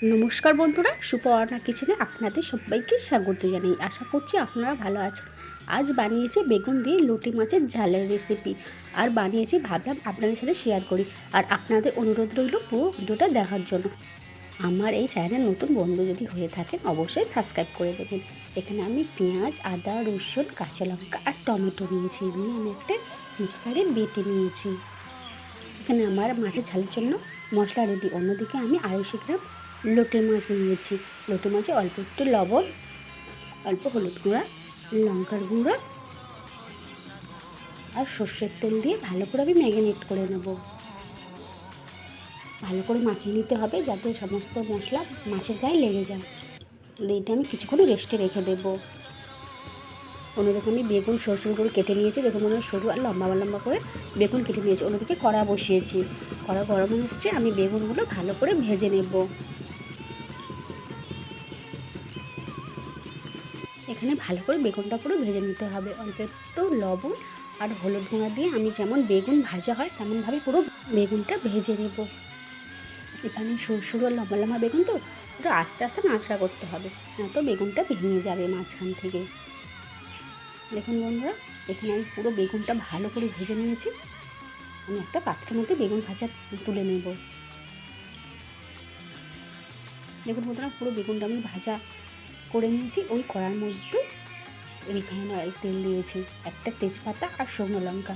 নমস্কার বন্ধুরা, সুপর্ণা কিচেনে আপনাদের সবাইকে স্বাগত জানাই। আশা করছি আপনারা ভালো আছেন। আজ বানিয়েছি বেগুন দিয়ে লটি মাছের ঝালের রেসিপি। আর বানিয়েছি, ভাবলাম আপনাদের সাথে শেয়ার করি। আর আপনাদের অনুরোধ রইল পুরো ভিডিওটা দেখার জন্য। আমার এই চ্যানেল নতুন বন্ধু যদি হয়ে থাকেন অবশ্যই সাবস্ক্রাইব করে দেবেন। এখানে আমি পেঁয়াজ, আদা, রসুন, কাঁচা লঙ্কা আর টমেটো নিয়েছি। নিয়ে আমি একটা মিক্সারে বেটে নিয়েছি। এখানে আমার মাছের ঝালের জন্য মশলা রেডি। অন্যদিকে আমি 250 গ্রাম লোটে মাছ নিয়েছি। লোটে মাছে অল্প একটু লবণ, অল্প হলুদ গুঁড়া, লঙ্কার গুঁড়া আর সর্ষের তেল দিয়ে ভালো করে আমি ম্যারিনেট করে নেব। ভালো করে মাখিয়ে নিতে হবে যাতে সমস্ত মশলা মাছের গায়ে লেগে যায়। এটা আমি কিছুক্ষণ রেস্টে রেখে দেবো। অন্যদিকে আমি বেগুন সরু করে কেটে নিয়েছি। দেখুন সরু আর লম্বা লম্বা করে বেগুন কেটে নিয়েছি। অন্যদিকে কড়া বসিয়েছি। কড়া গরম এসছে, আমি বেগুনগুলো ভালো করে ভেজে নেব। এখানে ভালো করে বেগুনটা পুরো ভেজে নিতে হবে। অল্প একটু লবণ আর হলুদ গুঁড়া দিয়ে আমি যেমন বেগুন ভাজা হয় তেমনভাবে পুরো বেগুনটা ভেজে নেব। এখানে সরু আর লম্বা লম্বা বেগুন তো একটু আস্তে আস্তে নাড়াচাড়া করতে হবে, নয়তো বেগুনটা ভেঙে যাবে মাঝখান থেকে। দেখুন বন্ধুরা, এখানে আমি পুরো বেগুনটা ভালো করে ভেজে নিয়েছি। আমি একটা পাত্রের মধ্যে বেগুন ভাজা তুলে নেব। দেখুন বন্ধুরা, পুরো বেগুনটা আমি ভাজা করে নিয়েছি। ওই কড়ার মধ্যে রিফাইন অয়েল তেল দিয়েছি, একটা তেজপাতা আর শুকনো লঙ্কা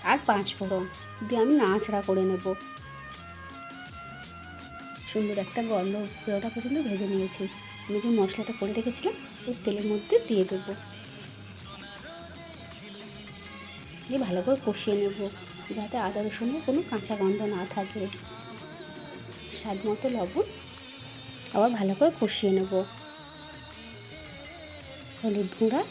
আর 5 ফোড়ন দিয়ে আমি নাড়াচাড়া করে নেব। সুন্দর একটা গন্ধ বেরোটা পর্যন্ত ভেজে নিয়েছি। আমি যে মশলাটা করে রেখেছিলাম ওই তেলের মধ্যে দিয়ে দেবো। দিয়ে ভালো করে কষিয়ে নেব যাতে আদা রসুনের কোনো কাঁচা গন্ধ না থাকে। স্বাদ মতো লবণ, আবার ভালো করে কষিয়ে নেব। হলুদ গুঁড়া,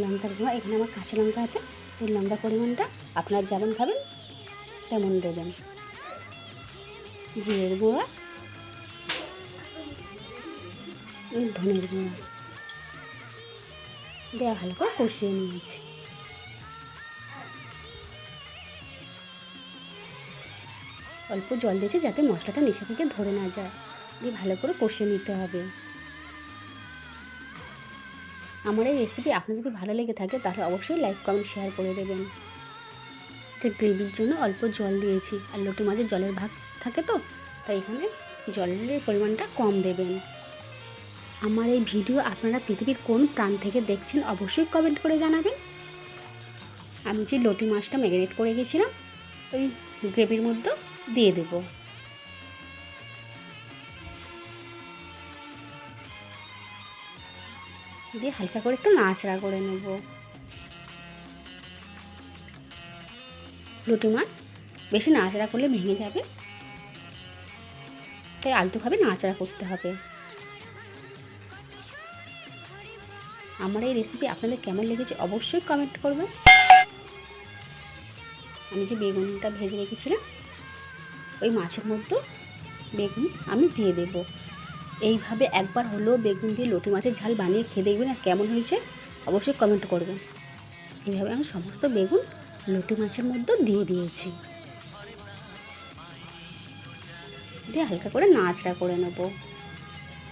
লঙ্কার গুঁড়া, এখানে আমার কাঁচা লঙ্কা আছে, এই লঙ্কার পরিমাণটা আপনারা যেমন খাবেন তেমন দেবেন। জিরের গুঁড়া, ধনের গুঁড়া দেওয়া ভালো করে কষিয়ে নিয়েছি। অল্প জল দিয়েছি যাতে মশলাটা নিচে থেকে ধরে না যায়। দিয়ে ভালো করে কষিয়ে নিতে হবে। আমার এই রেসিপি আপনার যদি ভালো লেগে থাকে তাহলে অবশ্যই লাইক, কমেন্ট, শেয়ার করে দেবেন। গ্রেভির জন্য অল্প জল দিয়েছি। আর লোটে মাছের জলের ভাগ থাকে তো, তাই এখানে জলের পরিমাণটা কম দেবেন। আমার এই ভিডিও আপনারা পৃথিবীর কোন প্রান্ত থেকে দেখছেন অবশ্যই কমেন্ট করে জানাবেন। আমি যে লোটে মাছটা ম্যারিনেট করে গেছিলাম ওই গ্রেভির মধ্যে দিয়ে দেব। দিয়ে হালকা করে একটু নাড়াচাড়া করে নেব। লোটে মাছ বেশি নাড়াচাড়া করলে ভেঙে যাবে, তাই আলতোভাবে নাড়াচাড়া করতে হবে। আমার এই রেসিপি আপনাদের কেমন লেগেছে অবশ্যই কমেন্ট করবেন। আমি যে বেগুনটা ভেজে রেখেছিলাম ওই মাছের মধ্যে বেগুন আমি দিয়ে দেব। এইভাবে একবার হলেও বেগুন দিয়ে লোটে মাছের ঝাল বানিয়ে খেয়ে দেখবেন আর কেমন হয়েছে অবশ্যই কমেন্ট করবেন। এইভাবে আমি সমস্ত বেগুন লোটে মাছের মধ্যে দিয়ে দিয়েছি। দিয়ে হালকা করে নাড়াচাড়া করে নেব।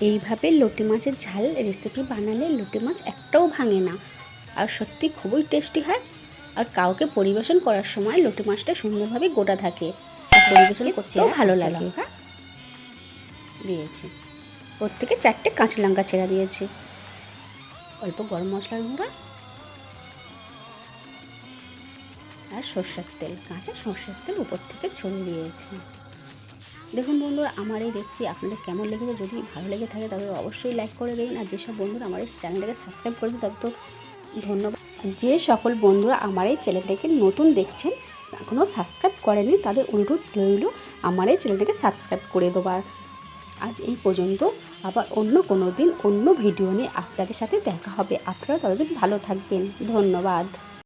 এইভাবে লোটে মাছের ঝাল রেসিপি বানালে লোটে মাছ একটাও ভাঙে না, আর সত্যি খুবই টেস্টি হয়। আর কাউকে পরিবেশন করার সময় লোটে মাছটা সুন্দরভাবে গোটা থাকে, আর পরিবেশন করতেও ভালো লাগে। দিয়েছি ওর থেকে 4টে কাঁচা লঙ্কা ছেঁড়া দিয়েছি। অল্প গরম মশলার গুঁড়া আর সর্ষের তেল, কাঁচা সর্ষের তেল উপর থেকে ছড়িয়ে দিয়েছি। দেখুন বন্ধুরা, আমার এই রেসিপি আপনাদের কেমন লেগেছে, যদি ভালো লেগে থাকে তবে অবশ্যই লাইক করে দেবেন। আর যেসব বন্ধুরা আমার এই চ্যানেলটাকে সাবস্ক্রাইব করেছে তাদের তো ধন্যবাদ। যে সকল বন্ধুরা আমার এই চ্যানেলটাকে নতুন দেখছেন এখনও সাবস্ক্রাইব করেনি তাদের অনুরোধ রইল আমার এই চ্যানেলটাকে সাবস্ক্রাইব করে দেওয়ার। আজ এই পর্যন্ত, আবার অন্য কোনো দিন অন্য ভিডিও নিয়ে আপনাদের সাথে দেখা হবে। আপনারা ততদিন ভালো থাকবেন। ধন্যবাদ।